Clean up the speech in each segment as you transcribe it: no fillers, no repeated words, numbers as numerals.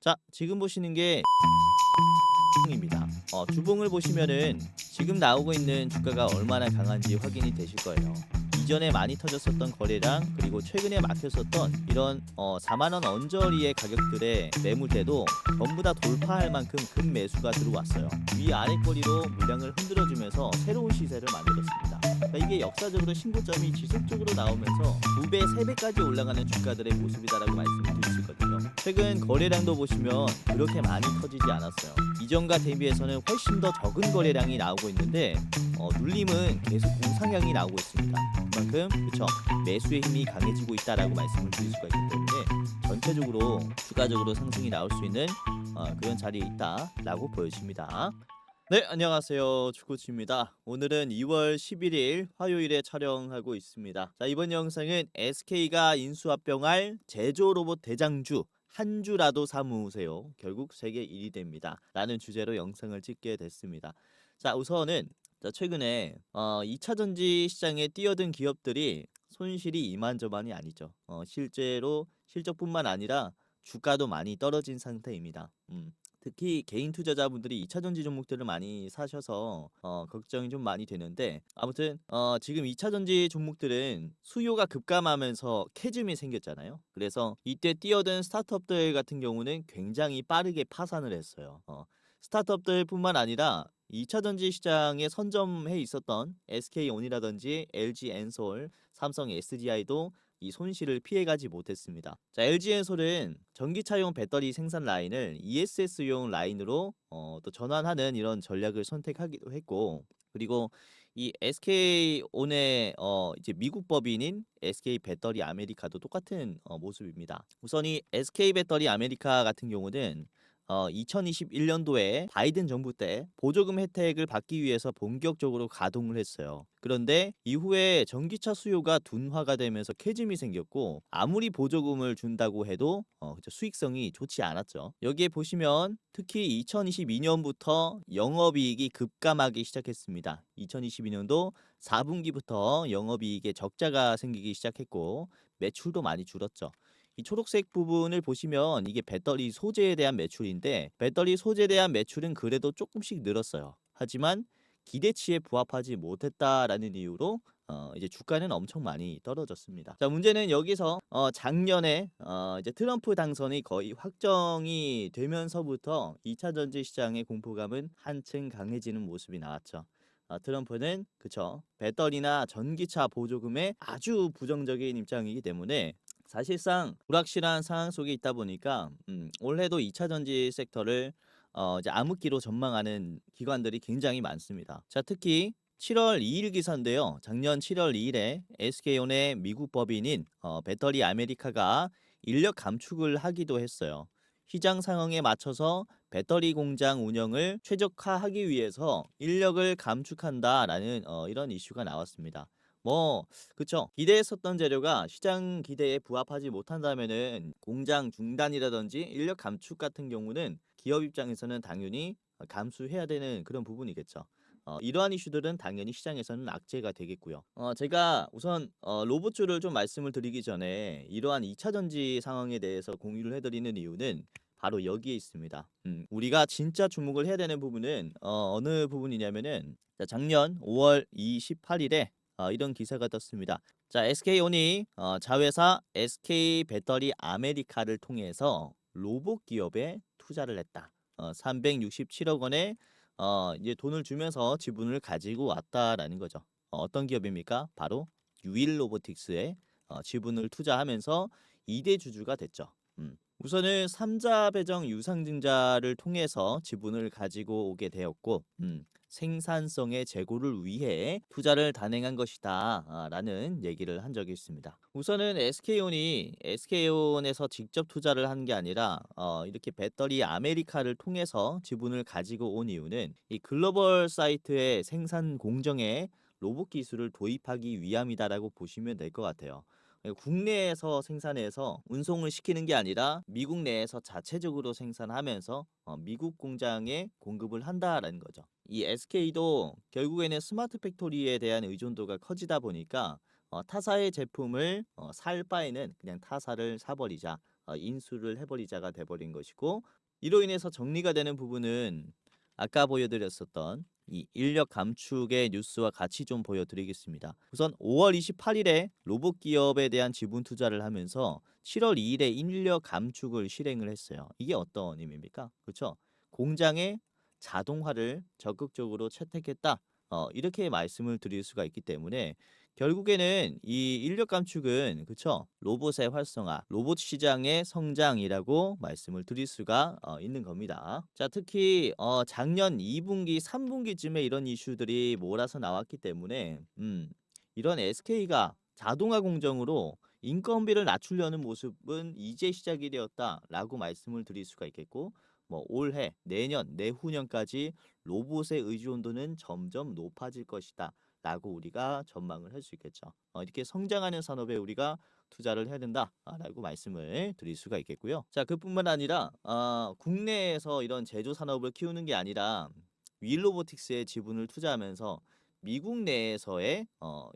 자, 지금 보시는 게 입니다. 주봉을 보시면은 지금 나오고 있는 주가가 얼마나 강한지 확인이 되실 거예요. 이전에 많이 터졌었던 거래량 그리고 최근에 막혔었던 이런 4만 원 언저리의 가격들의 매물대도 전부 다 돌파할 만큼 큰 매수가 들어왔어요. 위아래거리로 물량을 흔들어주면서 새로운 시세를 만들었습니다. 그러니까 이게 역사적으로 신고점이 지속적으로 나오면서 2배, 3배까지 올라가는 주가들의 모습이다라고 말씀을 드릴 수 있거든요. 최근 거래량도 보시면 그렇게 많이 터지지 않았어요. 이전과 대비해서는 훨씬 더 적은 거래량이 나오고 있는데 눌림은 계속 우상향이 나오고 있습니다. 그만큼 그쵸 매수의 힘이 강해지고 있다라고 말씀을 드릴 수가 있기 때문에 전체적으로 추가적으로 상승이 나올 수 있는 그런 자리에 있다라고 보여집니다. 네, 안녕하세요. 주코치입니다. 오늘은 2월 11일 화요일에 촬영하고 있습니다. 자, 이번 영상은 SK가 인수합병할 제조 로봇 대장주 한 주라도 사모으세요. 결국 세계 1위 됩니다. 라는 주제로 영상을 찍게 됐습니다. 자, 우선은 최근에 2차 전지 시장에 뛰어든 기업들이 손실이 이만저만이 아니죠. 실제로 실적뿐만 아니라 주가도 많이 떨어진 상태입니다. 특히 개인 투자자분들이 2차 전지 종목들을 많이 사셔서 걱정이 좀 많이 되는데 아무튼 지금 2차 전지 종목들은 수요가 급감하면서 캐즘이 생겼잖아요. 그래서 이때 뛰어든 스타트업들 같은 경우는 굉장히 빠르게 파산을 했어요. 스타트업들뿐만 아니라 2차 전지 시장에 선점해 있었던 SK온이라든지 LG엔솔, 삼성 SDI도 이 손실을 피해가지 못했습니다. 자, LG엔솔은 전기차용 배터리 생산 라인을 ESS용 라인으로 또 전환하는 이런 전략을 선택하기도 했고, 그리고 이 SK온의 이제 미국 법인인 SK 배터리 아메리카도 똑같은 모습입니다. 우선 이 SK 배터리 아메리카 같은 경우는 2021년도에 바이든 정부 때 보조금 혜택을 받기 위해서 본격적으로 가동을 했어요. 그런데 이후에 전기차 수요가 둔화가 되면서 캐즘이 생겼고 아무리 보조금을 준다고 해도 수익성이 좋지 않았죠. 여기에 보시면 특히 2022년부터 영업이익이 급감하기 시작했습니다. 2022년도 4분기부터 영업이익에 적자가 생기기 시작했고 매출도 많이 줄었죠. 이 초록색 부분을 보시면 이게 배터리 소재에 대한 매출인데 배터리 소재에 대한 매출은 그래도 조금씩 늘었어요. 하지만 기대치에 부합하지 못했다라는 이유로 이제 주가는 엄청 많이 떨어졌습니다. 자, 문제는 여기서 작년에 이제 트럼프 당선이 거의 확정이 되면서부터 2차 전지 시장의 공포감은 한층 강해지는 모습이 나왔죠. 트럼프는 그쵸 배터리나 전기차 보조금에 아주 부정적인 입장이기 때문에 사실상 불확실한 상황 속에 있다 보니까 올해도 2차 전지 섹터를 이제 암흑기로 전망하는 기관들이 굉장히 많습니다. 자, 특히 7월 2일 기사인데요. 작년 7월 2일에 SK온의 미국 법인인 배터리 아메리카가 인력 감축을 하기도 했어요. 시장 상황에 맞춰서 배터리 공장 운영을 최적화하기 위해서 인력을 감축한다라는 이런 이슈가 나왔습니다. 뭐 그쵸. 기대했었던 재료가 시장 기대에 부합하지 못한다면은 공장 중단이라든지 인력 감축 같은 경우는 기업 입장에서는 당연히 감수해야 되는 그런 부분이겠죠. 이러한 이슈들은 당연히 시장에서는 악재가 되겠고요. 제가 우선 로봇주를 좀 말씀을 드리기 전에 이러한 2차 전지 상황에 대해서 공유를 해드리는 이유는 바로 여기에 있습니다. 우리가 진짜 주목을 해야 되는 부분은 어느 부분이냐면은 자, 작년 5월 28일에 이런 기사가 떴습니다. 자, SK온이 자회사 SK 배터리 아메리카를 통해서 로봇 기업에 투자를 했다. 367억 원의 이제 돈을 주면서 지분을 가지고 왔다라는 거죠. 어떤 기업입니까? 바로 유일 로보틱스에 지분을 투자하면서 2대 주주가 됐죠. 우선은 3자 배정 유상증자를 통해서 지분을 가지고 오게 되었고 생산성의 제고를 위해 투자를 단행한 것이다 라는 얘기를 한 적이 있습니다. 우선은 SK온이 SK온에서 직접 투자를 한 게 아니라 이렇게 배터리 아메리카를 통해서 지분을 가지고 온 이유는 이 글로벌 사이트의 생산 공정에 로봇 기술을 도입하기 위함이다라고 보시면 될 것 같아요. 국내에서 생산해서 운송을 시키는 게 아니라 미국 내에서 자체적으로 생산하면서 미국 공장에 공급을 한다라는 거죠. 이 SK도 결국에는 스마트 팩토리에 대한 의존도가 커지다 보니까 타사의 제품을 살 바에는 그냥 타사를 사버리자. 인수를 해버리자가 돼버린 것이고, 이로 인해서 정리가 되는 부분은 아까 보여드렸었던 이 인력 감축의 뉴스와 같이 좀 보여드리겠습니다. 우선 5월 28일에 로봇 기업에 대한 지분 투자를 하면서 7월 2일에 인력 감축을 실행을 했어요. 이게 어떤 의미입니까? 그렇죠? 공장의 자동화를 적극적으로 채택했다. 이렇게 말씀을 드릴 수가 있기 때문에 결국에는 이 인력 감축은 그쵸? 로봇의 활성화, 로봇 시장의 성장이라고 말씀을 드릴 수가 있는 겁니다. 자, 특히 작년 2분기, 3분기쯤에 이런 이슈들이 몰아서 나왔기 때문에 이런 SK가 자동화 공정으로 인건비를 낮추려는 모습은 이제 시작이 되었다라고 말씀을 드릴 수가 있겠고, 뭐 올해, 내년, 내후년까지 로봇의 의존도는 점점 높아질 것이다. 라고 우리가 전망을 할 수 있겠죠. 이렇게 성장하는 산업에 우리가 투자를 해야 된다라고 말씀을 드릴 수가 있겠고요. 자, 그뿐만 아니라 국내에서 이런 제조 산업을 키우는 게 아니라 윌로보틱스에 지분을 투자하면서 미국 내에서의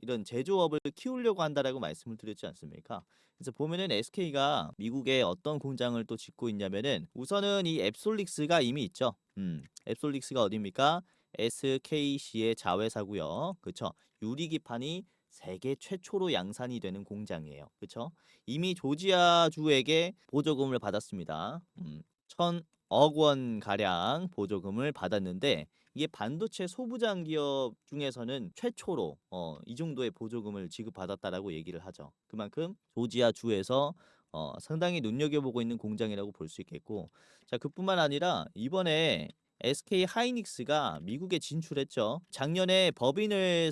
이런 제조업을 키우려고 한다라고 말씀을 드렸지 않습니까? 그래서 보면은 SK가 미국에 어떤 공장을 또 짓고 있냐면은 우선은 이 앱솔릭스가 이미 있죠. 앱솔릭스가 어디입니까? SKC의 자회사고요. 그쵸? 유리기판이 세계 최초로 양산이 되는 공장이에요. 그쵸? 이미 조지아주에게 보조금을 받았습니다. 1,000억 원 가량 보조금을 받았는데 이게 반도체 소부장 기업 중에서는 최초로 이 정도의 보조금을 지급받았다라고 얘기를 하죠. 그만큼 조지아주에서 상당히 눈여겨보고 있는 공장이라고 볼 수 있겠고, 자, 그뿐만 아니라 이번에 SK 하이닉스가 미국에 진출했죠. 작년에 법인을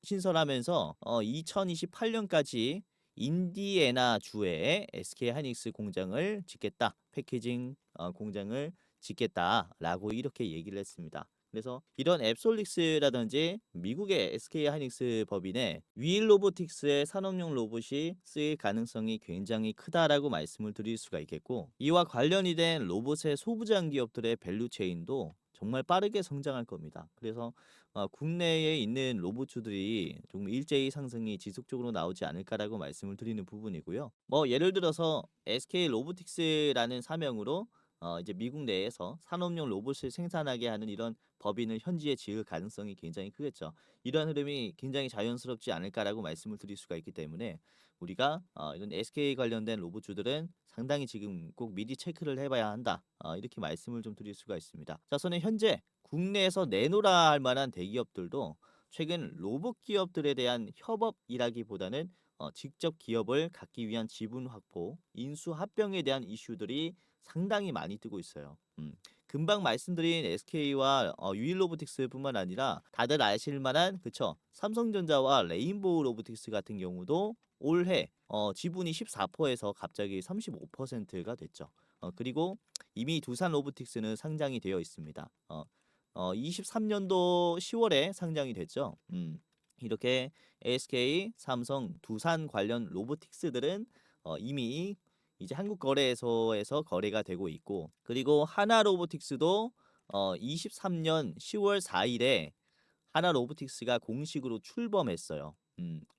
신설하면서 2028년까지 인디애나 주에 SK 하이닉스 공장을 짓겠다. 패키징 공장을 짓겠다라고 이렇게 얘기를 했습니다. 그래서 이런 앱솔릭스라든지 미국의 SK 하이닉스 법인에 윌로보틱스의 산업용 로봇이 쓰일 가능성이 굉장히 크다라고 말씀을 드릴 수가 있겠고, 이와 관련이 된 로봇의 소부장 기업들의 밸류체인도 정말 빠르게 성장할 겁니다. 그래서 국내에 있는 로봇주들이 좀 일제히 상승이 지속적으로 나오지 않을까라고 말씀을 드리는 부분이고요. 뭐 예를 들어서 SK 로보틱스라는 사명으로 이제 미국 내에서 산업용 로봇을 생산하게 하는 이런 법인을 현지에 지을 가능성이 굉장히 크겠죠. 이러한 흐름이 굉장히 자연스럽지 않을까라고 말씀을 드릴 수가 있기 때문에 우리가 이런 SK 관련된 로봇주들은 상당히 지금 꼭 미리 체크를 해봐야 한다. 이렇게 말씀을 좀 드릴 수가 있습니다. 자, 저는 현재 국내에서 내놓으라 할 만한 대기업들도 최근 로봇 기업들에 대한 협업이라기보다는 직접 기업을 갖기 위한 지분 확보, 인수 합병에 대한 이슈들이 상당히 많이 뜨고 있어요. 금방 말씀드린 SK와 유일로보틱스뿐만 아니라 다들 아실 만한 그쵸? 삼성전자와 레인보우 로보틱스 같은 경우도 올해 지분이 14%에서 갑자기 35%가 됐죠. 그리고 이미 두산 로보틱스는 상장이 되어 있습니다. 23년도 10월에 상장이 됐죠. 이렇게 SK, 삼성, 두산 관련 로보틱스들은 이미 이제 한국 거래소에서 거래가 되고 있고, 그리고 하나 로보틱스도 23년 10월 4일에 하나 로보틱스가 공식으로 출범했어요.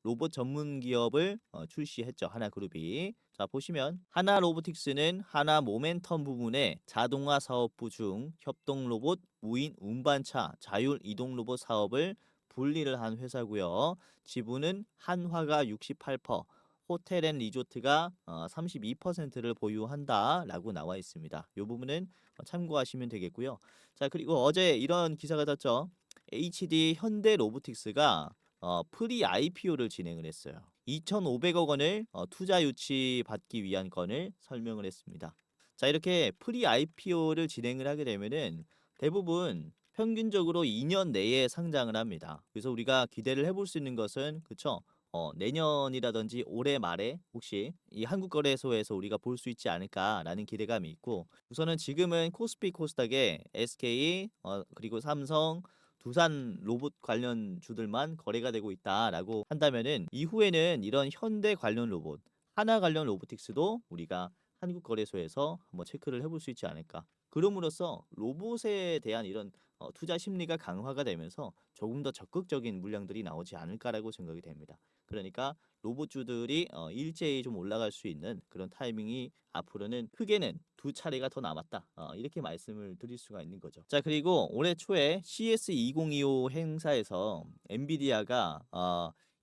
로봇 전문 기업을 출시했죠. 하나그룹이. 자, 보시면 하나 로보틱스는 하나 모멘텀 부문의 자동화 사업부 중 협동 로봇, 무인 운반차, 자율 이동 로봇 사업을 분리를 한 회사고요. 지분은 한화가 68%, 호텔 앤 리조트가 32%를 보유한다라고 나와 있습니다. 이 부분은 참고하시면 되겠고요. 자, 그리고 어제 이런 기사가 떴죠. HD 현대 로보틱스가 프리 IPO를 진행을 했어요. 2,500억 원을 투자 유치 받기 위한 건을 설명을 했습니다. 자, 이렇게 프리 IPO를 진행을 하게 되면은 대부분 평균적으로 2년 내에 상장을 합니다. 그래서 우리가 기대를 해볼 수 있는 것은 그쵸? 내년이라든지 올해 말에 혹시 이 한국거래소에서 우리가 볼 수 있지 않을까라는 기대감이 있고, 우선은 지금은 코스피 코스닥에 SK 그리고 삼성, 두산 로봇 관련 주들만 거래가 되고 있다라고 한다면은 이후에는 이런 현대 관련 로봇, 하나 관련 로보틱스도 우리가 한국 거래소에서 한번 체크를 해볼 수 있지 않을까. 그럼으로써 로봇에 대한 이런 투자 심리가 강화가 되면서 조금 더 적극적인 물량들이 나오지 않을까라고 생각이 됩니다. 그러니까 로봇주들이 일제히 좀 올라갈 수 있는 그런 타이밍이 앞으로는 크게는 두 차례가 더 남았다. 이렇게 말씀을 드릴 수가 있는 거죠. 자, 그리고 올해 초에 CS2025 행사에서 엔비디아가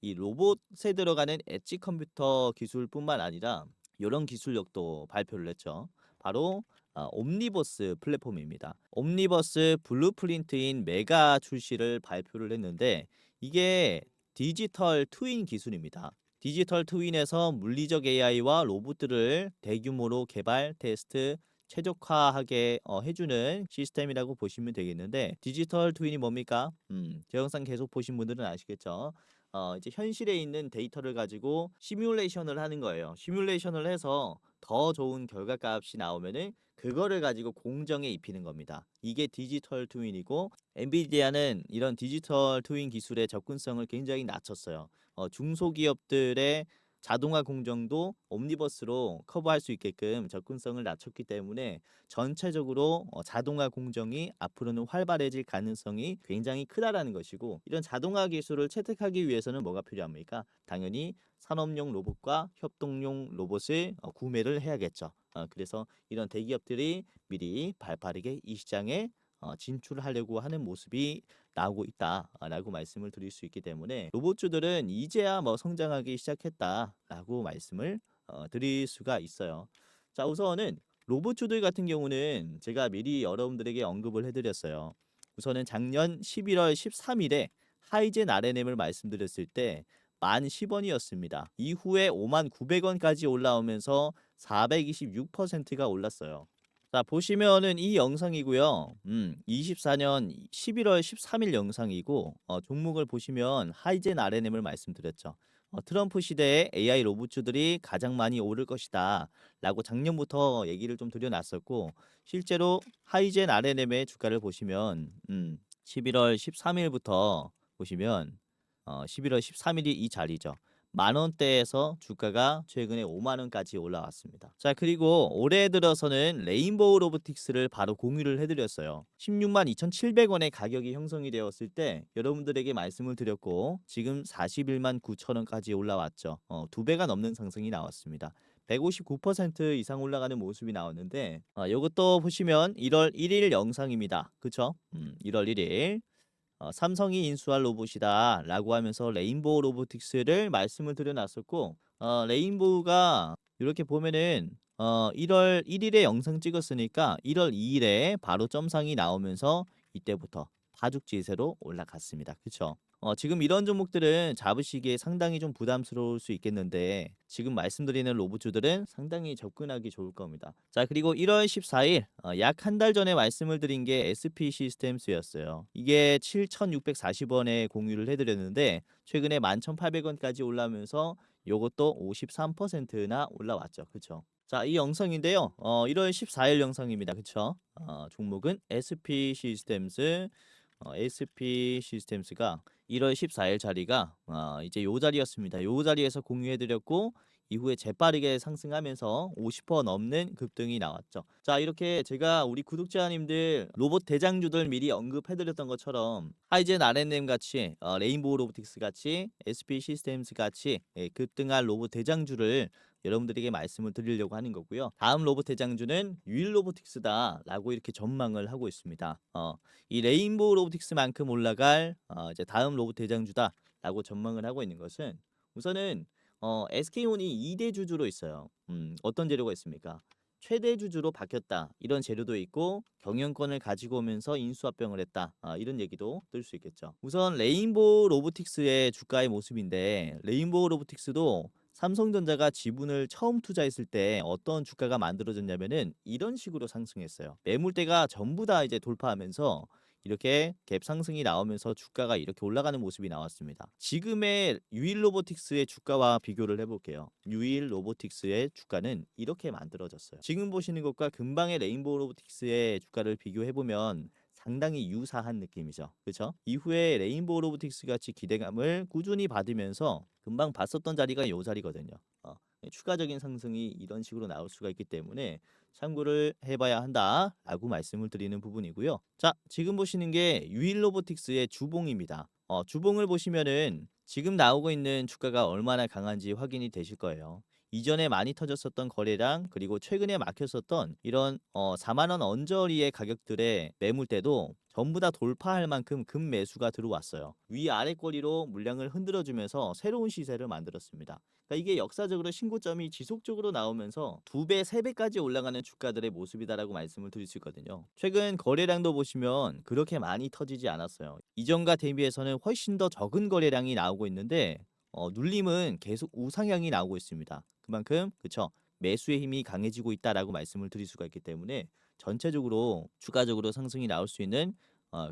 이 로봇에 들어가는 엣지 컴퓨터 기술뿐만 아니라 이런 기술력도 발표를 했죠. 바로 옴니버스 플랫폼입니다. 옴니버스 블루프린트인 메가 출시를 발표를 했는데 이게 디지털 트윈 기술입니다. 디지털 트윈에서 물리적 AI와 로봇들을 대규모로 개발, 테스트, 최적화하게 해주는 시스템이라고 보시면 되겠는데 디지털 트윈이 뭡니까? 제 영상 계속 보신 분들은 아시겠죠? 이제 현실에 있는 데이터를 가지고 시뮬레이션을 하는 거예요. 시뮬레이션을 해서 더 좋은 결과값이 나오면은 그거를 가지고 공정에 입히는 겁니다. 이게 디지털 트윈이고 엔비디아는 이런 디지털 트윈 기술의 접근성을 굉장히 낮췄어요. 중소기업들의 자동화 공정도 옴니버스로 커버할 수 있게끔 접근성을 낮췄기 때문에 전체적으로 자동화 공정이 앞으로는 활발해질 가능성이 굉장히 크다라는 것이고 이런 자동화 기술을 채택하기 위해서는 뭐가 필요합니까? 당연히 산업용 로봇과 협동용 로봇을 구매를 해야겠죠. 그래서 이런 대기업들이 미리 발빠르게 이 시장에 진출하려고 하는 모습이 나오고 있다라고 말씀을 드릴 수 있기 때문에 로봇주들은 이제야 뭐 성장하기 시작했다라고 말씀을 드릴 수가 있어요. 자, 우선은 로봇주들 같은 경우는 제가 미리 여러분들에게 언급을 해드렸어요. 우선은 작년 11월 13일에 하이젠 RNM을 말씀드렸을 때 10,010원이었습니다. 이후에 59,900원까지 올라오면서 426%가 올랐어요. 자, 보시면은 이 영상이고요. 24년 11월 13일 영상이고 종목을 보시면 하이젠 RNM을 말씀드렸죠. 트럼프 시대에 AI 로봇주들이 가장 많이 오를 것이다 라고 작년부터 얘기를 좀 드려놨었고 실제로 하이젠 RNM의 주가를 보시면 11월 13일부터 보시면 11월 13일이 이 자리죠. 10,000원대에서 주가가 최근에 50,000원까지 올라왔습니다. 자, 그리고 올해 들어서는 레인보우 로보틱스를 바로 공유를 해드렸어요. 162,700원의 가격이 형성이 되었을 때 여러분들에게 말씀을 드렸고 지금 419,000원까지 올라왔죠. 2배가 넘는 상승이 나왔습니다. 159% 이상 올라가는 모습이 나왔는데 이것도 보시면 1월 1일 영상입니다. 그쵸? 1월 1일 삼성이 인수할 로봇이다 라고 하면서 레인보우 로보틱스를 말씀을 드려놨었고 레인보우가 이렇게 보면은 1월 1일에 영상 찍었으니까 1월 2일에 바로 점상이 나오면서 이때부터 파죽지세로 올라갔습니다. 그쵸? 지금 이런 종목들은 잡으시기에 상당히 좀 부담스러울 수 있겠는데 지금 말씀드리는 로봇주들은 상당히 접근하기 좋을 겁니다. 자, 그리고 1월 14일 약 한 달 전에 말씀을 드린 게 SP 시스템스였어요. 이게 7,640원에 공유를 해드렸는데 최근에 11,800원까지 올라오면서 요것도 53%나 올라왔죠. 그쵸? 자, 이 영상인데요. 1월 14일 영상입니다. 그쵸? 종목은 SP 시스템스 SP 시스템스가 1월 14일 자리가 이제 요 자리였습니다. 요 자리에서 공유해드렸고 이후에 재빠르게 상승하면서 50% 넘는 급등이 나왔죠. 자, 이렇게 제가 우리 구독자님들 로봇 대장주들 미리 언급해드렸던 것처럼 하이젠 RNM 같이 레인보우 로보틱스 같이 SP 시스템스 같이 급등할 로봇 대장주를 여러분들에게 말씀을 드리려고 하는 거고요. 다음 로봇 대장주는 유일 로보틱스다라고 이렇게 전망을 하고 있습니다. 이 레인보우 로보틱스만큼 올라갈 이제 다음 로봇 대장주다라고 전망을 하고 있는 것은 우선은 SK온이 2대 주주로 있어요. 어떤 재료가 있습니까? 최대 주주로 바뀌었다 이런 재료도 있고 경영권을 가지고 오면서 인수합병을 했다 이런 얘기도 들 수 있겠죠. 우선 레인보우 로보틱스의 주가의 모습인데 레인보우 로보틱스도 삼성전자가 지분을 처음 투자했을 때 어떤 주가가 만들어졌냐면은 이런 식으로 상승했어요. 매물대가 전부 다 이제 돌파하면서 이렇게 갭 상승이 나오면서 주가가 이렇게 올라가는 모습이 나왔습니다. 지금의 유일 로보틱스의 주가와 비교를 해볼게요. 유일 로보틱스의 주가는 이렇게 만들어졌어요. 지금 보시는 것과 금방의 레인보우 로보틱스의 주가를 비교해보면 상당히 유사한 느낌이죠. 그렇죠? 이후에 레인보우 로보틱스 같이 기대감을 꾸준히 받으면서 금방 봤었던 자리가 이 자리거든요. 추가적인 상승이 이런 식으로 나올 수가 있기 때문에 참고를 해봐야 한다라고 말씀을 드리는 부분이고요. 자, 지금 보시는 게 유일로보틱스의 주봉입니다. 주봉을 보시면은 지금 나오고 있는 주가가 얼마나 강한지 확인이 되실 거예요. 이전에 많이 터졌었던 거래량 그리고 최근에 막혔었던 이런 4만 원 언저리의 가격들의 매물대도 전부 다 돌파할 만큼 급매수가 들어왔어요. 위아래 꼬리로 물량을 흔들어주면서 새로운 시세를 만들었습니다. 그러니까 이게 역사적으로 신고점이 지속적으로 나오면서 2배, 3배까지 올라가는 주가들의 모습이다라고 말씀을 드릴 수 있거든요. 최근 거래량도 보시면 그렇게 많이 터지지 않았어요. 이전과 대비해서는 훨씬 더 적은 거래량이 나오고 있는데 눌림은 계속 우상향이 나오고 있습니다. 그만큼 그쵸 매수의 힘이 강해지고 있다라고 말씀을 드릴 수가 있기 때문에 전체적으로 추가적으로 상승이 나올 수 있는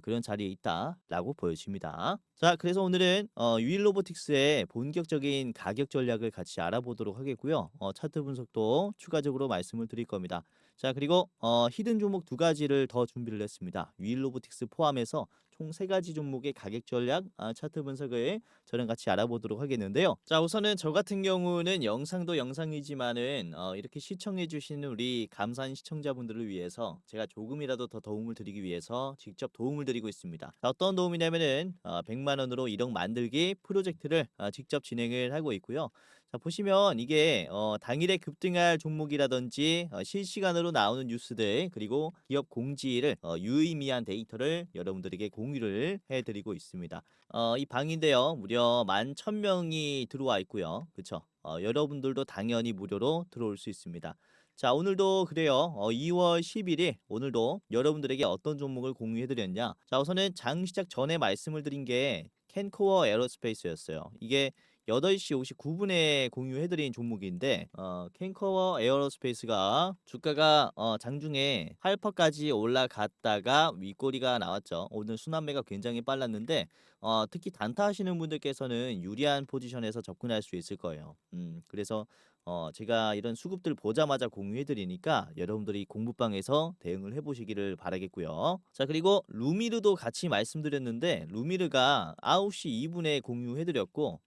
그런 자리에 있다라고 보여집니다. 자, 그래서 오늘은 유일로보틱스의 본격적인 가격 전략을 같이 알아보도록 하겠고요. 차트 분석도 추가적으로 말씀을 드릴 겁니다. 자, 그리고 히든 종목 2가지를 더 준비를 했습니다. 유일로보틱스 포함해서 총 3가지 종목의 가격 전략 차트 분석을 저랑 같이 알아보도록 하겠는데요. 자, 우선은 저 같은 경우는 영상도 영상이지만은 이렇게 시청해 주시는 우리 감사한 시청자분들을 위해서 제가 조금이라도 더 도움을 드리기 위해서 직접 도움을 드리고 있습니다. 자, 어떤 도움이냐면은 100만 원으로 1억 만들기 프로젝트를 직접 진행을 하고 있고요. 자, 보시면 이게 당일에 급등할 종목이라든지 실시간으로 나오는 뉴스들 그리고 기업 공지를 유의미한 데이터를 여러분들에게 공유를 해드리고 있습니다. 이 방인데요. 무려 11,000명이 들어와 있고요. 그쵸? 여러분들도 당연히 무료로 들어올 수 있습니다. 자, 오늘도 그래요. 2월 11일 오늘도 여러분들에게 어떤 종목을 공유해드렸냐. 자, 우선은 장 시작 전에 말씀을 드린 게 캔코어 에어로스페이스였어요. 이게 8시 59분에 공유해드린 종목인데 캔코어 에어로스페이스가 주가가 장중에 8%까지 올라갔다가 윗꼬리가 나왔죠. 오늘 순환매가 굉장히 빨랐는데 특히 단타 하시는 분들께서는 유리한 포지션에서 접근할 수 있을 거예요. 그래서 제가 이런 수급들 보자마자 공유해드리니까 여러분들이 공부방에서 대응을 해보시기를 바라겠고요. 자, 그리고 루미르도 같이 말씀드렸는데 루미르가 9시 2분에 공유해드렸고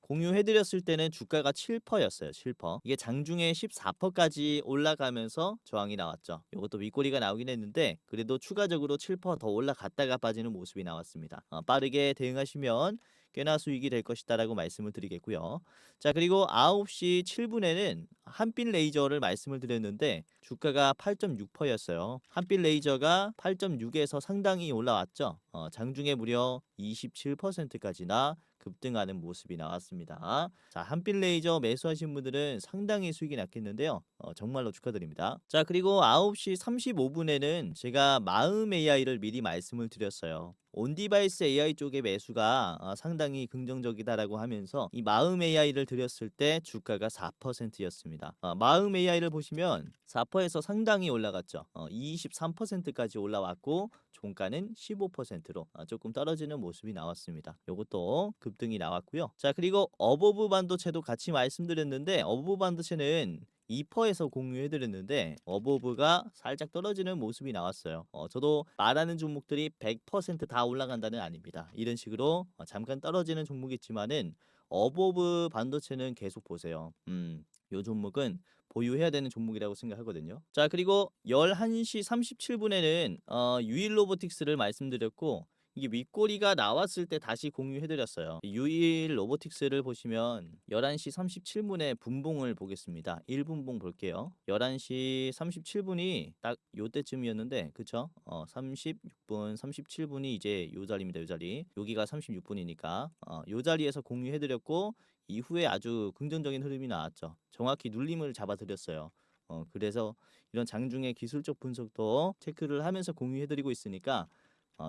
공유해드렸을 때는 주가가 7%였어요. 7%. 이게 장중에 14%까지 올라가면서 저항이 나왔죠. 이것도 윗꼬리가 나오긴 했는데 그래도 추가적으로 7%더 올라갔다가 빠지는 모습이 나왔습니다. 빠르게 대응하시면 꽤나 수익이 될 것이다라고 말씀을 드리겠고요. 자, 그리고 9시 7분에는 한빛 레이저를 말씀을 드렸는데 주가가 8.6%였어요. 한빛 레이저가 8.6에서 상당히 올라왔죠. 장중에 무려 27%까지나 급등하는 모습이 나왔습니다. 자, 한빛 레이저 매수하신 분들은 상당히 수익이 났겠는데요. 정말로 축하드립니다. 자, 그리고 9시 35분에는 제가 마음 AI를 미리 말씀을 드렸어요. 온디바이스 AI 쪽의 매수가 상당히 긍정적이다라고 하면서 이 마음 AI를 드렸을 때 주가가 4%였습니다. 마음 AI를 보시면 4%에서 상당히 올라갔죠. 23%까지 올라왔고 종가는 15%로 조금 떨어지는 모습이 나왔습니다. 이것도 급등이 나왔고요. 자, 그리고 어버브 반도체도 같이 말씀드렸는데 어버브 반도체는 2%에서 공유해드렸는데 어버브가 살짝 떨어지는 모습이 나왔어요. 저도 말하는 종목들이 100%다 올라간다는 아닙니다. 이런 식으로 잠깐 떨어지는 종목이 있지만은 어버브 반도체는 계속 보세요. 요 종목은 보유해야 되는 종목이라고 생각하거든요. 자, 그리고 11시 37분에는 유일 로보틱스를 말씀드렸고 이게 윗꼬리가 나왔을 때 다시 공유해드렸어요. 유일 로보틱스를 보시면 11시 37분에 분봉을 보겠습니다. 1분봉 볼게요. 11시 37분이 딱 요때쯤이었는데 그쵸? 36분 37분이 이제 요 자리입니다. 요 자리. 여기가 36분이니까 요 자리에서 공유해드렸고 이후에 아주 긍정적인 흐름이 나왔죠. 정확히 눌림을 잡아드렸어요. 그래서 이런 장중의 기술적 분석도 체크를 하면서 공유해드리고 있으니까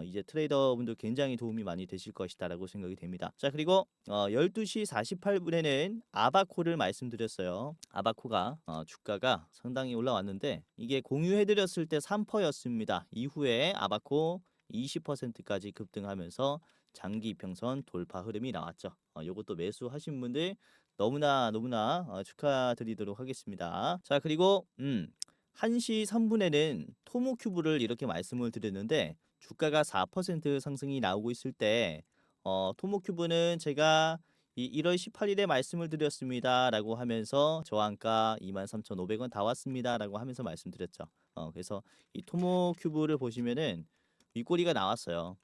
이제 트레이더분들 굉장히 도움이 많이 되실 것이다라고 생각이 됩니다. 자, 그리고 12시 48분에는 아바코를 말씀드렸어요. 아바코가 주가가 상당히 올라왔는데 이게 공유해드렸을 때 3%였습니다. 이후에 아바코 20%까지 급등하면서 장기 이평선 돌파 흐름이 나왔죠. 요것도 매수하신 분들 너무나 축하드리도록 하겠습니다. 자, 그리고 1시 3분에는 토모큐브를 이렇게 말씀을 드렸는데 주가가 4% 상승이 나오고 있을 때 토모큐브는 제가 이 1월 18일에 말씀을 드렸습니다라고 하면서 저항가 23,500원 다 왔습니다라고 하면서 말씀드렸죠. 그래서 이 토모 큐브를 보시면은 윗꼬리가 나왔어요.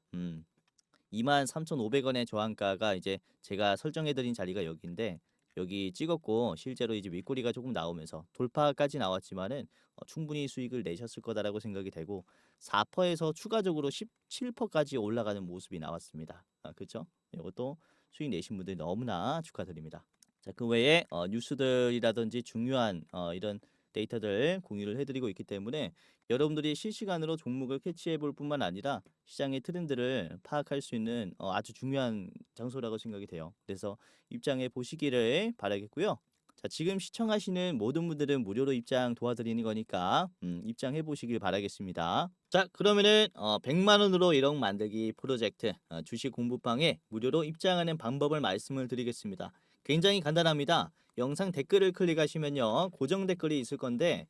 23,500원의 저항가가 이제 제가 설정해 드린 자리가 여기인데 여기 찍었고 실제로 이제 윗꼬리가 조금 나오면서 돌파까지 나왔지만은 충분히 수익을 내셨을 거다라고 생각이 되고 4%에서 추가적으로 17%까지 올라가는 모습이 나왔습니다. 그렇죠? 이것도 수익 내신 분들 너무나 축하드립니다. 자, 그 외에 뉴스들이라든지 중요한 이런 데이터들 공유를 해드리고 있기 때문에 여러분들이 실시간으로 종목을 캐치해 볼 뿐만 아니라 시장의 트렌드를 파악할 수 있는 아주 중요한 장소라고 생각이 돼요. 그래서 입장해 보시기를 바라겠고요. 자, 지금 시청하시는 모든 분들은 무료로 입장 도와드리는 거니까 입장해 보시길 바라겠습니다. 자, 그러면은 100만 원으로 1억 만들기 프로젝트 주식 공부방에 무료로 입장하는 방법을 말씀을 드리겠습니다. 굉장히 간단합니다. 영상 댓글을 클릭하시면요. 고정 댓글이 있을 건데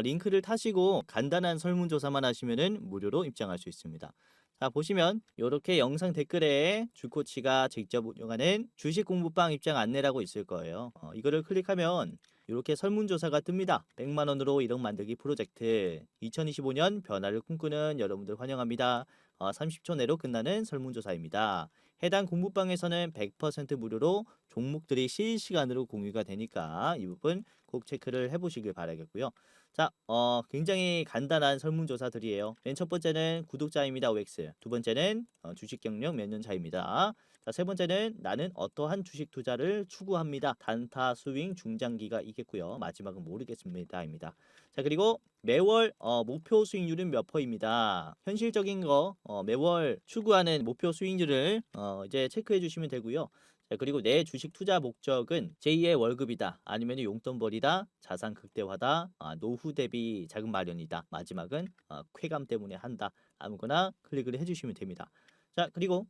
링크를 타시고 간단한 설문조사만 하시면은 무료로 입장할 수 있습니다. 자, 보시면 이렇게 영상 댓글에 주코치가 직접 운영하는 주식 공부방 입장 안내라고 있을 거예요. 이거를 클릭하면 이렇게 설문조사가 뜹니다. 100만 원으로 1억 만들기 프로젝트 2025년 변화를 꿈꾸는 여러분들 환영합니다. 30초 내로 끝나는 설문조사입니다. 해당 공부방에서는 100% 무료로 종목들이 실시간으로 공유가 되니까 이 부분 꼭 체크를 해보시길 바라겠고요. 자, 굉장히 간단한 설문조사들이에요. 맨 첫 번째는 구독자입니다. OX. 두 번째는 주식 경력 몇 년 차입니다. 자, 세 번째는 나는 어떠한 주식 투자를 추구합니다. 단타, 스윙, 중장기가 있겠고요. 마지막은 모르겠습니다입니다. 자, 그리고 매월 목표 수익률은 몇 %입니다. 현실적인 거 매월 추구하는 목표 수익률을 이제 체크해 주시면 되고요. 자, 그리고 내 주식 투자 목적은 제2의 월급이다. 아니면 용돈벌이다. 자산 극대화다. 노후 대비 자금 마련이다. 마지막은 쾌감 때문에 한다. 아무거나 클릭을 해주시면 됩니다. 자, 그리고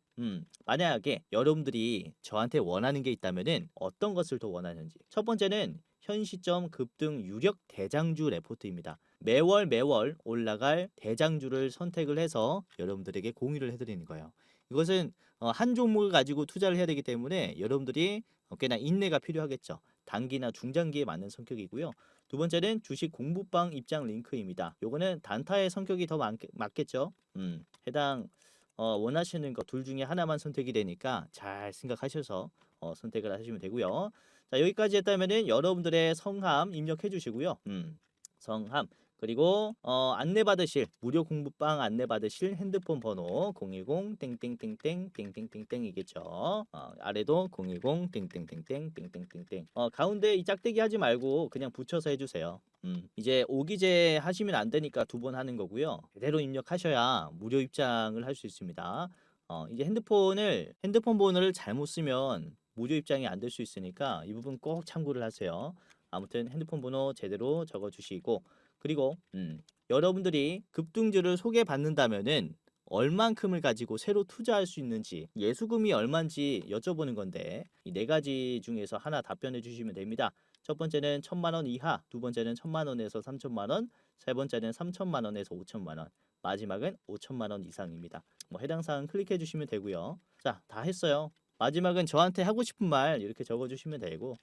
만약에 여러분들이 저한테 원하는 게 있다면은 어떤 것을 더 원하는지. 첫 번째는 현 시점 급등 유력 대장주 레포트입니다. 매월 올라갈 대장주를 선택을 해서 여러분들에게 공유를 해드리는 거예요. 이것은 한 종목을 가지고 투자를 해야 되기 때문에 여러분들이 꽤나 인내가 필요하겠죠. 단기나 중장기에 맞는 성격이고요. 두 번째는 주식 공부방 입장 링크입니다. 요거는 단타의 성격이 더 맞겠죠. 해당 원하시는 것 둘 중에 하나만 선택이 되니까 잘 생각하셔서 선택을 하시면 되고요. 자, 여기까지 했다면은 여러분들의 성함 입력해 주시고요. 성함 그리고 안내 받으실 무료 공부방 안내 받으실 핸드폰 번호 010 땡땡땡땡 땡땡땡땡이겠죠. 아래도 010 땡땡땡땡 땡땡땡땡. 가운데 이 짝대기 하지 말고 그냥 붙여서 해주세요. 이제 오기제 하시면 안 되니까 두 번 하는 거고요. 제대로 입력하셔야 무료 입장을 할 수 있습니다. 이제 핸드폰 번호를 잘못 쓰면 무료 입장이 안 될 수 있으니까 이 부분 꼭 참고를 하세요. 아무튼 핸드폰 번호 제대로 적어 주시고 그리고 여러분들이 급등주를 소개받는다면은 얼만큼을 가지고 새로 투자할 수 있는지 예수금이 얼마인지 여쭤보는 건데 이 네 가지 중에서 하나 답변해 주시면 됩니다. 첫 번째는 1,000만 원 이하, 두 번째는 1,000만 원에서 3,000만 원, 세 번째는 3,000만 원에서 5,000만 원, 마지막은 5,000만 원 이상입니다. 해당 사항 클릭해 주시면 되고요. 자, 다 했어요. 마지막은 저한테 하고 싶은 말 이렇게 적어 주시면 되고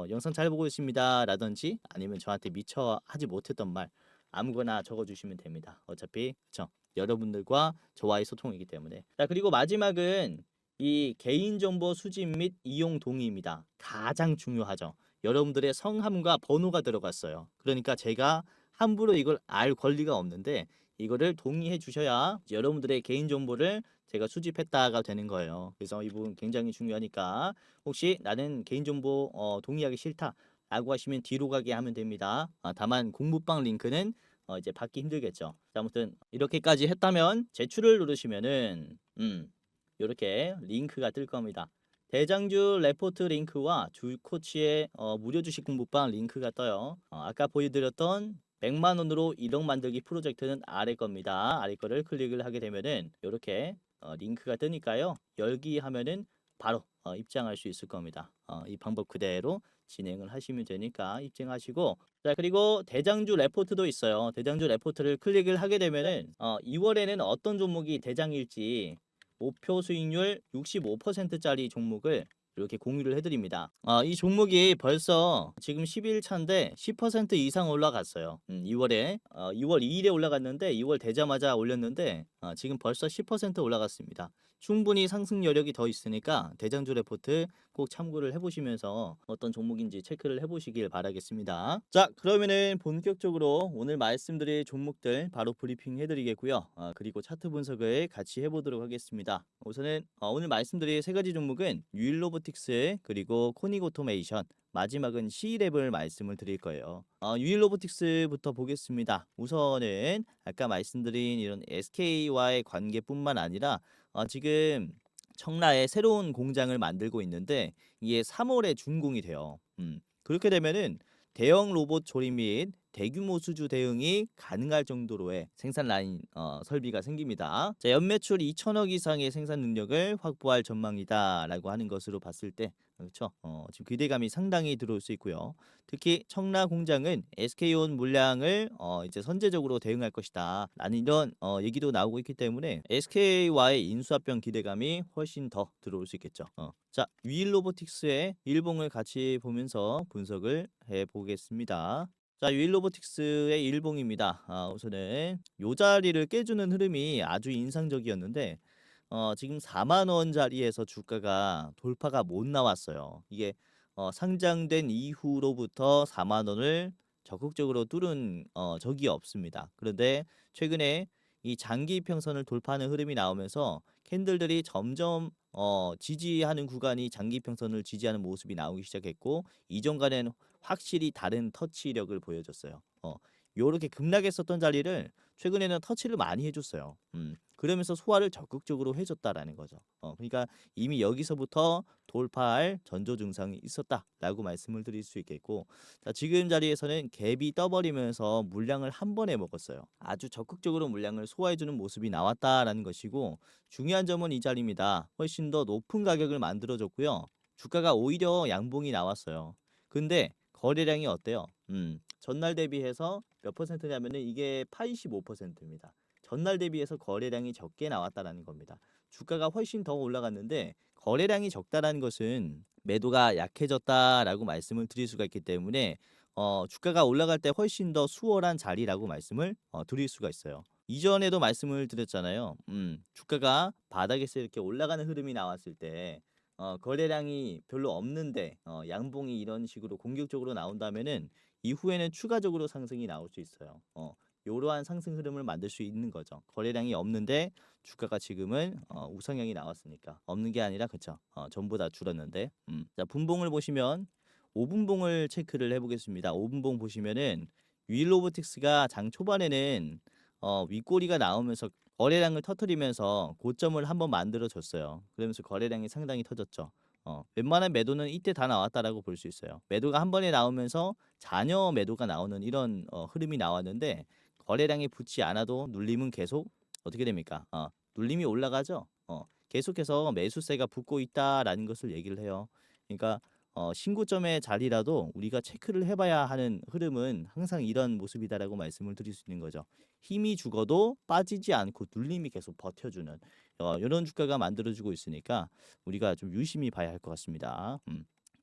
영상 잘 보고 있습니다 라든지 아니면 저한테 미처 하지 못했던 말 아무거나 적어 주시면 됩니다. 어차피 그쵸 여러분들과 저와의 소통이기 때문에. 자, 그리고 마지막은 이 개인정보 수집 및 이용 동의입니다. 가장 중요하죠. 여러분들의 성함과 번호가 들어갔어요. 그러니까 제가 함부로 이걸 알 권리가 없는데 이거를 동의해 주셔야 여러분들의 개인정보를 제가 수집했다가 되는 거예요. 그래서 이 부분 굉장히 중요하니까 혹시 나는 개인정보 동의하기 싫다 라고 하시면 뒤로 가게 하면 됩니다. 다만 공부방 링크는 이제 받기 힘들겠죠. 자, 아무튼 이렇게까지 했다면 제출을 누르시면은 이렇게 링크가 뜰 겁니다. 대장주 레포트 링크와 주코치의 무료 주식 공부방 링크가 떠요. 아까 보여드렸던 100만 원으로 1억 만들기 프로젝트는 아래 겁니다. 아래 거를 클릭을 하게 되면은 이렇게 링크가 뜨니까요. 열기 하면은 바로 입장할 수 있을 겁니다. 이 방법 그대로 진행을 하시면 되니까 입장하시고 자, 그리고 대장주 레포트도 있어요. 대장주 레포트를 클릭을 하게 되면은 2월에는 어떤 종목이 대장일지 목표 수익률 65%짜리 종목을 이렇게 공유를 해드립니다. 이 종목이 벌써 지금 10일 차인데 10% 이상 올라갔어요. 2월 2일에 올라갔는데 2월 되자마자 올렸는데 지금 벌써 10% 올라갔습니다. 충분히 상승 여력이 더 있으니까 대장주 레포트 꼭 참고를 해보시면서 어떤 종목인지 체크를 해보시길 바라겠습니다. 자, 그러면은 본격적으로 오늘 말씀드릴 종목들 바로 브리핑 해드리겠고요. 그리고 차트 분석을 같이 해보도록 하겠습니다. 우선은 오늘 말씀드릴 세 가지 종목은 유일로보틱스 그리고 코닉 오토메이션, 마지막은 C랩을 말씀을 드릴 거예요. 유일로보틱스부터 보겠습니다. 우선은 아까 말씀드린 이런 SK와의 관계뿐만 아니라 지금 청라에 새로운 공장을 만들고 있는데 이게 3월에 준공이 돼요. 그렇게 되면은 대형 로봇 조립 및 대규모 수주 대응이 가능할 정도로의 생산 라인 설비가 생깁니다. 자, 연매출 2천억 이상의 생산 능력을 확보할 전망이다라고 하는 것으로 봤을 때 그렇죠. 지금 기대감이 상당히 들어올 수 있고요. 특히 청라 공장은 SK온 물량을 이제 선제적으로 대응할 것이다. 라는 이런 얘기도 나오고 있기 때문에 SK와의 인수합병 기대감이 훨씬 더 들어올 수 있겠죠. 자, 유일로보틱스의 일봉을 같이 보면서 분석을 해보겠습니다. 자, 유일로보틱스의 일봉입니다. 우선은 요 자리를 깨주는 흐름이 아주 인상적이었는데 지금 4만 원짜리에서 주가가 돌파가 못 나왔어요. 이게 상장된 이후로부터 4만 원을 적극적으로 뚫은 적이 없습니다. 그런데 최근에 이 장기 평선을 돌파하는 흐름이 나오면서 캔들들이 점점 지지하는 구간이 장기 평선을 지지하는 모습이 나오기 시작했고 이전과는 확실히 다른 터치력을 보여줬어요. 요렇게 급락했었던 자리를 최근에는 터치를 많이 해줬어요. 그러면서 소화를 적극적으로 해줬다라는 거죠. 그러니까 이미 여기서부터 돌파할 전조 증상이 있었다라고 말씀을 드릴 수 있겠고, 자, 지금 자리에서는 갭이 떠버리면서 물량을 한 번에 먹었어요. 아주 적극적으로 물량을 소화해주는 모습이 나왔다라는 것이고, 중요한 점은 이 자리입니다. 훨씬 더 높은 가격을 만들어줬고요. 주가가 오히려 양봉이 나왔어요. 근데 거래량이 어때요? 전날 대비해서 몇 퍼센트냐면은 이게 85%입니다. 전날 대비해서 거래량이 적게 나왔다라는 겁니다. 주가가 훨씬 더 올라갔는데 거래량이 적다라는 것은 매도가 약해졌다라고 말씀을 드릴 수가 있기 때문에 주가가 올라갈 때 훨씬 더 수월한 자리라고 말씀을 드릴 수가 있어요. 이전에도 말씀을 드렸잖아요. 주가가 바닥에서 이렇게 올라가는 흐름이 나왔을 때 거래량이 별로 없는데 양봉이 이런 식으로 공격적으로 나온다면은 이후에는 추가적으로 상승이 나올 수 있어요. 이러한 상승 흐름을 만들 수 있는 거죠. 거래량이 없는데 주가가 지금은 우상향이 나왔으니까 없는 게 아니라 그쵸. 전부 다 줄었는데. 자, 분봉을 보시면 5분봉을 체크를 해보겠습니다. 5분봉 보시면은 유일로보틱스가 장 초반에는 윗꼬리가 나오면서 거래량을 터뜨리면서 고점을 한번 만들어 줬어요. 그러면서 거래량이 상당히 터졌죠. 웬만한 매도는 이때 다 나왔다라고 볼 수 있어요. 매도가 한 번에 나오면서 잔여 매도가 나오는 이런 흐름이 나왔는데 거래량이 붙지 않아도 눌림은 계속 어떻게 됩니까? 눌림이 올라가죠. 계속해서 매수세가 붙고 있다라는 것을 얘기를 해요. 그러니까 신고점의 자리라도 우리가 체크를 해봐야 하는 흐름은 항상 이런 모습이다라고 말씀을 드릴 수 있는 거죠. 힘이 죽어도 빠지지 않고 눌림이 계속 버텨주는 이런 주가가 만들어지고 있으니까 우리가 좀 유심히 봐야 할 것 같습니다.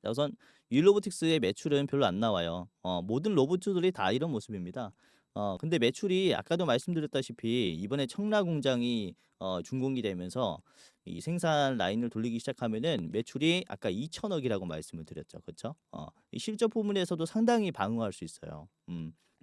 자, 우선 유일로보틱스의 매출은 별로 안 나와요. 모든 로봇주들이 다 이런 모습입니다. 근데 매출이 아까도 말씀드렸다시피 이번에 청라 공장이 준공이 되면서 이 생산 라인을 돌리기 시작하면은 매출이 아까 2천억이라고 말씀을 드렸죠. 그렇죠? 이 실적 부분에서도 상당히 방어할 수 있어요.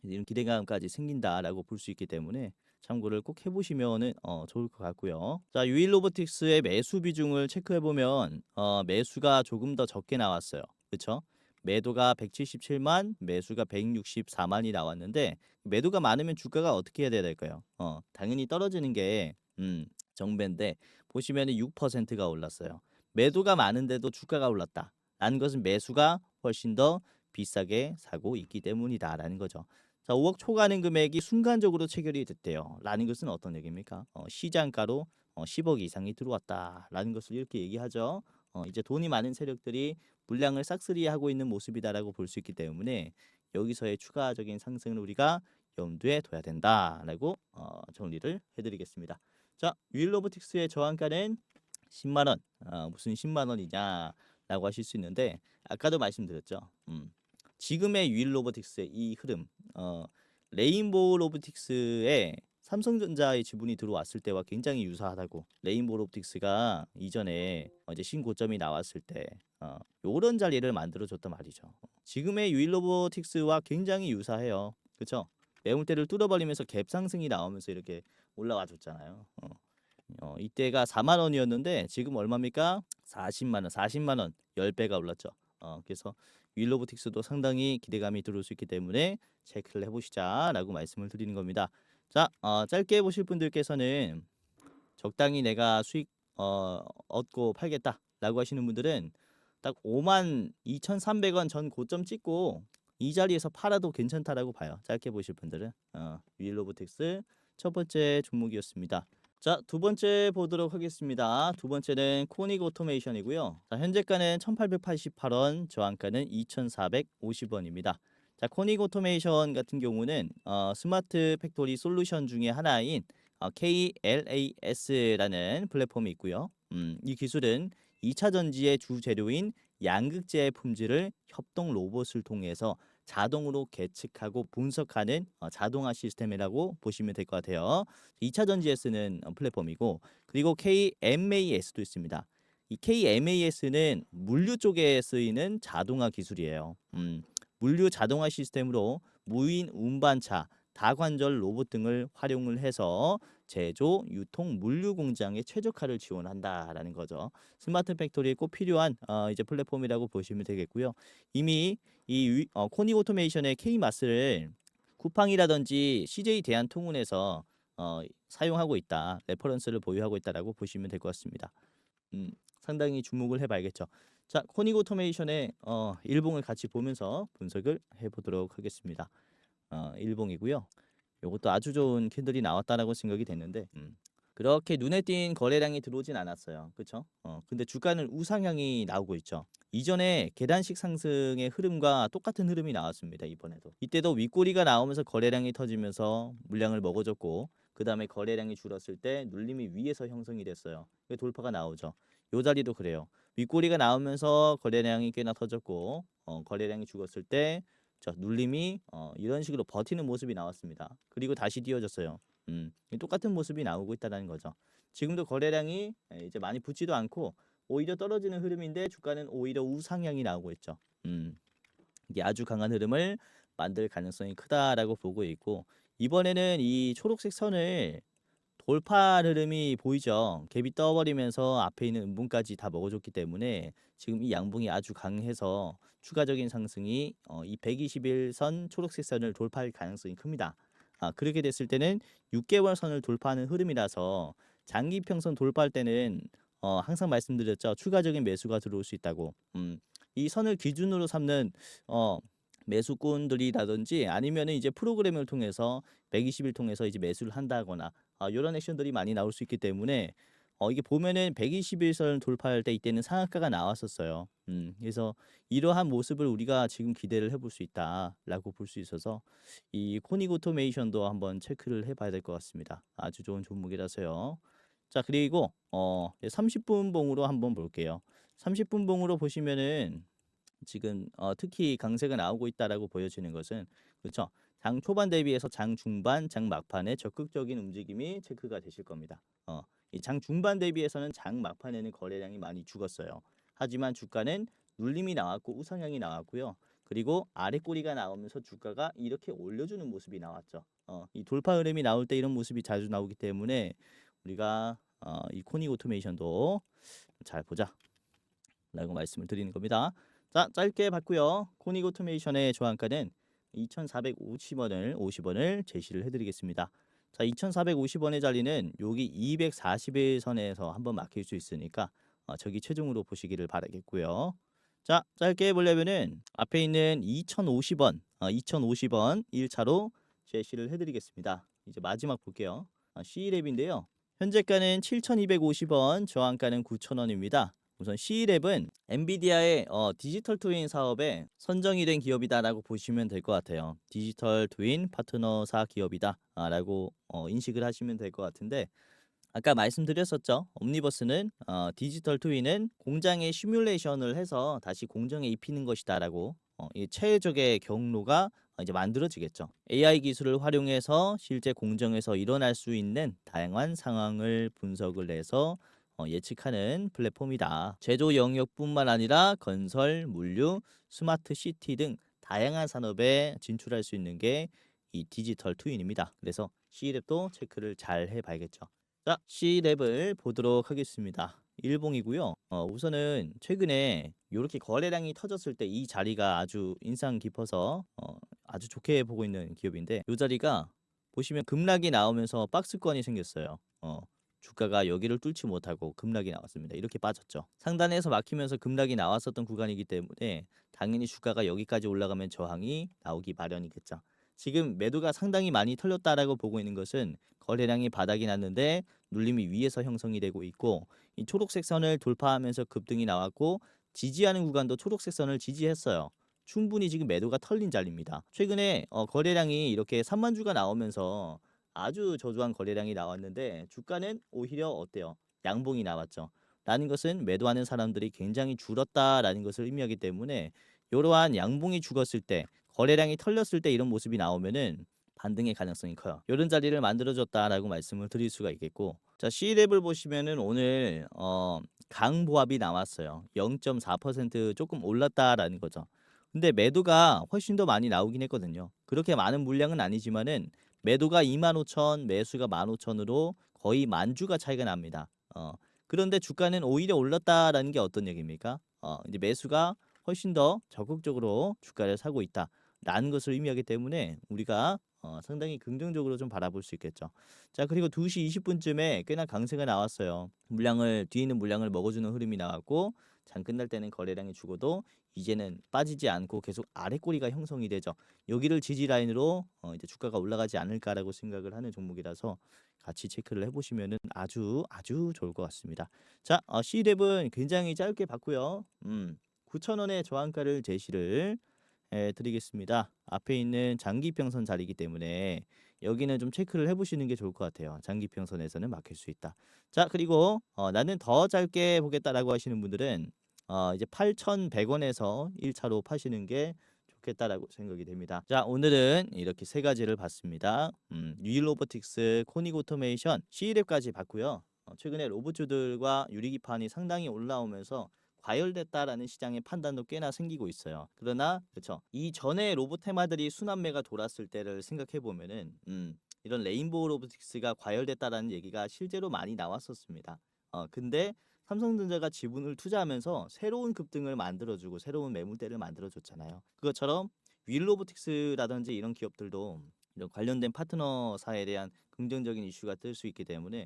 이런 기대감까지 생긴다라고 볼 수 있기 때문에 참고를 꼭 해보시면은 좋을 것 같고요. 자, 유일로보틱스의 매수 비중을 체크해 보면 매수가 조금 더 적게 나왔어요. 그렇죠? 매도가 177만, 매수가 164만이 나왔는데 매도가 많으면 주가가 어떻게 해야 될까요? 당연히 떨어지는 게 정배인데 보시면은 6%가 올랐어요. 매도가 많은데도 주가가 올랐다. 라는 것은 매수가 훨씬 더 비싸게 사고 있기 때문이다라는 거죠. 자, 5억 초과하는 금액이 순간적으로 체결이 됐대요. 라는 것은 어떤 얘기입니까? 시장가로 10억 이상이 들어왔다라는 것을 이렇게 얘기하죠. 이제 돈이 많은 세력들이 물량을 싹쓸이하고 있는 모습이다라고 볼 수 있기 때문에 여기서의 추가적인 상승을 우리가 염두에 둬야 된다라고 정리를 해드리겠습니다. 자, 유일로보틱스의 저항가는 10만 원. 무슨 10만 원이냐? 라고 하실 수 있는데 아까도 말씀드렸죠. 지금의 유일 로보틱스의 이 흐름, 레인보우 로보틱스에 삼성전자의 지분이 들어왔을 때와 굉장히 유사하다고. 레인보우 로보틱스가 이전에 이제 신고점이 나왔을 때 요런 자리를 만들어줬단 말이죠. 지금의 유일 로보틱스와 굉장히 유사해요. 그렇죠? 매물대를 뚫어버리면서 갭 상승이 나오면서 이렇게 올라와 줬잖아요. 이때가 4만 원이었는데 지금 얼마입니까? 40만 원, 40만 원, 10배가 올랐죠. 그래서 윌로보틱스도 상당히 기대감이 들어올 수 있기 때문에 체크를 해보시자라고 말씀을 드리는 겁니다. 자, 짧게 보실 분들께서는 적당히 내가 수익 얻고 팔겠다라고 하시는 분들은 딱 5만 2,300원 전 고점 찍고 이 자리에서 팔아도 괜찮다라고 봐요. 짧게 보실 분들은 윌로보틱스 첫 번째 종목이었습니다. 자, 두 번째 보도록 하겠습니다. 두 번째는 코닉 오토메이션이고요. 자, 현재가는 1,888원, 저항가는 2,450원입니다. 자, 코닉 오토메이션 같은 경우는 스마트 팩토리 솔루션 중에 하나인 KLAS라는 플랫폼이 있고요. 이 기술은 2차 전지의 주 재료인 양극재의 품질을 협동 로봇을 통해서 자동으로 계측하고 분석하는 자동화 시스템이라고 보시면 될 것 같아요. 2차 전지에 쓰는 플랫폼이고, 그리고 KMAS도 있습니다. 이 KMAS는 물류 쪽에 쓰이는 자동화 기술이에요. 물류 자동화 시스템으로 무인 운반차, 다관절 로봇 등을 활용을 해서 제조, 유통, 물류 공장의 최적화를 지원한다라는 거죠. 스마트 팩토리에 꼭 필요한 이제 플랫폼이라고 보시면 되겠고요. 이미 이 코닉 오토메이션의 K마스를 쿠팡이라든지 CJ 대한통운에서 사용하고 있다, 레퍼런스를 보유하고 있다라고 보시면 될 것 같습니다. 상당히 주목을 해봐야겠죠. 자, 코닉 오토메이션의 일봉을 같이 보면서 분석을 해보도록 하겠습니다. 일봉이고요. 이것도 아주 좋은 캔들이 나왔다라고 생각이 됐는데 그렇게 눈에 띈 거래량이 들어오진 않았어요. 그렇죠? 근데 주가는 우상향이 나오고 있죠. 이전에 계단식 상승의 흐름과 똑같은 흐름이 나왔습니다. 이번에도. 이때도 윗꼬리가 나오면서 거래량이 터지면서 물량을 먹어줬고, 그 다음에 거래량이 줄었을 때 눌림이 위에서 형성이 됐어요. 돌파가 나오죠. 요 자리도 그래요. 윗꼬리가 나오면서 거래량이 꽤나 터졌고, 거래량이 죽었을 때 눌림이 이런 식으로 버티는 모습이 나왔습니다. 그리고 다시 뛰어졌어요. 똑같은 모습이 나오고 있다는 거죠. 지금도 거래량이 이제 많이 붙지도 않고 오히려 떨어지는 흐름인데 주가는 오히려 우상향이 나오고 있죠. 이게 아주 강한 흐름을 만들 가능성이 크다라고 보고 있고, 이번에는 이 초록색 선을 돌파 흐름이 보이죠. 갭이 떠버리면서 앞에 있는 음봉까지 다 먹어줬기 때문에 지금 이 양봉이 아주 강해서 추가적인 상승이 이 121선 초록색 선을 돌파할 가능성이 큽니다. 그렇게 됐을 때는 6개월 선을 돌파하는 흐름이라서 장기 평선 돌파할 때는 항상 말씀드렸죠. 추가적인 매수가 들어올 수 있다고. 이 선을 기준으로 삼는 매수꾼들이라든지 아니면은 이제 프로그램을 통해서 120일 통해서 이제 매수를 한다거나 이런 액션들이 많이 나올 수 있기 때문에 이게 보면은 121선 돌파할 때 이때는 상한가가 나왔었어요. 그래서 이러한 모습을 우리가 지금 기대를 해볼 수 있다라고 볼 수 있어서 이 코닉 오토메이션도 한번 체크를 해봐야 될 것 같습니다. 아주 좋은 종목이라서요. 자, 그리고 30분 봉으로 한번 볼게요. 30분 봉으로 보시면은 지금 특히 강세가 나오고 있다라고 보여지는 것은, 그렇죠? 장 초반 대비해서 장 중반, 장 막판에 적극적인 움직임이 체크가 되실 겁니다. 이 장 중반 대비해서는 장 막판에는 거래량이 많이 죽었어요. 하지만 주가는 눌림이 나왔고 우상향이 나왔고요. 그리고 아래 꼬리가 나오면서 주가가 이렇게 올려주는 모습이 나왔죠. 이 돌파 흐름이 나올 때 이런 모습이 자주 나오기 때문에 우리가 이 코닉 오토메이션도 잘 보자 라고 말씀을 드리는 겁니다. 자, 짧게 봤고요. 코닉 오토메이션의 저항가는 2,450원을 제시를 해드리겠습니다. 자, 2,450원의 자리는 여기 241선에서 한번 막힐 수 있으니까 저기 최종으로 보시기를 바라겠고요. 자, 짧게 보려면은 앞에 있는 2,050원, 2,050원 1차로 제시를 해드리겠습니다. 이제 마지막 볼게요. C랩인데요. 현재가는 7,250원, 저항가는 9,000원입니다. 우선 C랩은 엔비디아의 디지털 트윈 사업에 선정이 된 기업이다라고 보시면 될 것 같아요. 디지털 트윈 파트너사 기업이다라고 인식을 하시면 될 것 같은데, 아까 말씀드렸었죠. 옴니버스는 디지털 트윈은 공장에 시뮬레이션을 해서 다시 공정에 입히는 것이다라고 이 최적의 경로가 이제 만들어지겠죠. AI 기술을 활용해서 실제 공정에서 일어날 수 있는 다양한 상황을 분석을 해서 예측하는 플랫폼이다. 제조 영역뿐만 아니라 건설, 물류, 스마트 시티 등 다양한 산업에 진출할 수 있는 게 이 디지털 트윈입니다. 그래서 C랩도 체크를 잘 해봐야겠죠. 자, C랩을 보도록 하겠습니다. 일봉이고요. 우선은 최근에 이렇게 거래량이 터졌을 때 이 자리가 아주 인상 깊어서 아주 좋게 보고 있는 기업인데 이 자리가 보시면 급락이 나오면서 박스권이 생겼어요. 주가가 여기를 뚫지 못하고 급락이 나왔습니다. 이렇게 빠졌죠. 상단에서 막히면서 급락이 나왔었던 구간이기 때문에 당연히 주가가 여기까지 올라가면 저항이 나오기 마련이겠죠. 지금 매도가 상당히 많이 털렸다라고 보고 있는 것은 거래량이 바닥이 났는데 눌림이 위에서 형성이 되고 있고 이 초록색 선을 돌파하면서 급등이 나왔고 지지하는 구간도 초록색 선을 지지했어요. 충분히 지금 매도가 털린 자리입니다. 최근에 거래량이 이렇게 3만 주가 나오면서 아주 저조한 거래량이 나왔는데 주가는 오히려 어때요? 양봉이 나왔죠. 라는 것은 매도하는 사람들이 굉장히 줄었다라는 것을 의미하기 때문에 이러한 양봉이 죽었을 때 거래량이 털렸을 때 이런 모습이 나오면은 반등의 가능성이 커요. 이런 자리를 만들어줬다라고 말씀을 드릴 수가 있겠고, 자 C랩을 보시면은 오늘 강보합이 나왔어요. 0.4% 조금 올랐다라는 거죠. 근데 매도가 훨씬 더 많이 나오긴 했거든요. 그렇게 많은 물량은 아니지만은 매도가 25,000, 매수가 15,000으로 거의 만주가 차이가 납니다. 그런데 주가는 오히려 올랐다라는 게 어떤 얘기입니까? 이제 매수가 훨씬 더 적극적으로 주가를 사고 있다라는 것을 의미하기 때문에 우리가 상당히 긍정적으로 좀 바라볼 수 있겠죠. 자, 그리고 2시 20분쯤에 꽤나 강세가 나왔어요. 뒤에 있는 물량을 먹어주는 흐름이 나왔고 장 끝날 때는 거래량이 죽어도 이제는 빠지지 않고 계속 아래 꼬리가 형성이 되죠. 여기를 지지 라인으로 이제 주가가 올라가지 않을까라고 생각을 하는 종목이라서 같이 체크를 해보시면은 아주 좋을 것 같습니다. 자, C랩은 굉장히 짧게 봤고요. 9,000원의 저항가를 제시를 드리겠습니다. 앞에 있는 장기평선 자리이기 때문에 여기는 좀 체크를 해보시는 게 좋을 것 같아요. 장기평선에서는 막힐 수 있다. 자, 그리고 나는 더 짧게 보겠다라고 하시는 분들은 이제 8,100원에서 1차로 파시는 게 좋겠다라고 생각이 됩니다. 자, 오늘은 이렇게 세 가지를 봤습니다. 뉴일로보틱스, 코닉 오토메이션, C랩까지 봤고요. 최근에 로봇주들과 유리기판이 상당히 올라오면서 과열됐다라는 시장의 판단도 꽤나 생기고 있어요. 그러나 그렇죠. 이 전에 로봇 테마들이 순환매가 돌았을 때를 생각해 보면은 이런 레인보우 로보틱스가 과열됐다라는 얘기가 실제로 많이 나왔었습니다. 근데 삼성전자가 지분을 투자하면서 새로운 급등을 만들어주고 새로운 매물대를 만들어줬잖아요. 그것처럼 윌로보틱스라든지 이런 기업들도 이런 관련된 파트너사에 대한 긍정적인 이슈가 뜰 수 있기 때문에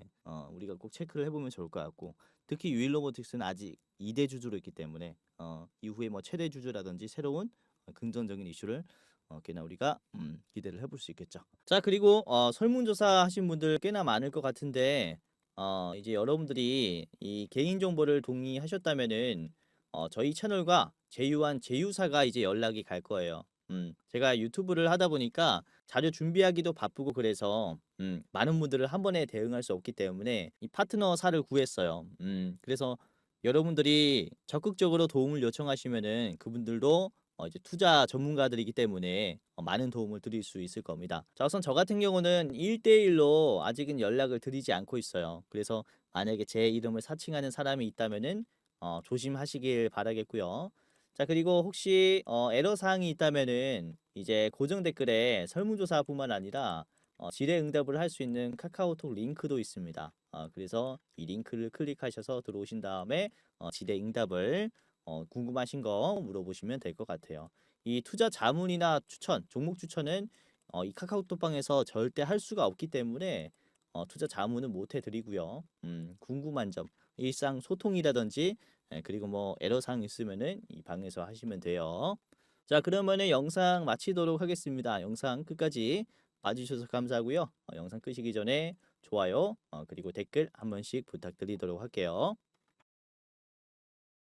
우리가 꼭 체크를 해보면 좋을 것 같고 특히 윌로보틱스는 아직 2대 주주로 있기 때문에 이후에 뭐 최대 주주라든지 새로운 긍정적인 이슈를 꽤나 우리가 기대를 해볼 수 있겠죠. 자, 그리고 설문조사 하신 분들 꽤나 많을 것 같은데 이제 여러분들이 이 개인 정보를 동의하셨다면은 저희 채널과 제휴한 제휴사가 이제 연락이 갈 거예요. 제가 유튜브를 하다 보니까 자료 준비하기도 바쁘고 그래서 많은 분들을 한 번에 대응할 수 없기 때문에 이 파트너사를 구했어요. 그래서 여러분들이 적극적으로 도움을 요청하시면은 그분들도 이제 투자 전문가들이기 때문에 많은 도움을 드릴 수 있을 겁니다. 자, 우선 저 같은 경우는 1대1로 아직은 연락을 드리지 않고 있어요. 그래서 만약에 제 이름을 사칭하는 사람이 있다면은 조심하시길 바라겠고요. 자, 그리고 혹시 에러 사항이 있다면은 이제 고정 댓글에 설문조사뿐만 아니라 질의응답을 할 수 있는 카카오톡 링크도 있습니다. 그래서 이 링크를 클릭하셔서 들어오신 다음에 질의응답을 궁금하신 거 물어보시면 될 것 같아요. 이 투자 자문이나 추천, 종목 추천은 이 카카오톡방에서 절대 할 수가 없기 때문에 투자 자문은 못 해드리고요. 궁금한 점, 일상 소통이라든지 그리고 뭐 애로사항 있으면은 이 방에서 하시면 돼요. 자, 그러면은 영상 마치도록 하겠습니다. 영상 끝까지 봐주셔서 감사하고요. 영상 끄시기 전에 좋아요, 그리고 댓글 한 번씩 부탁드리도록 할게요.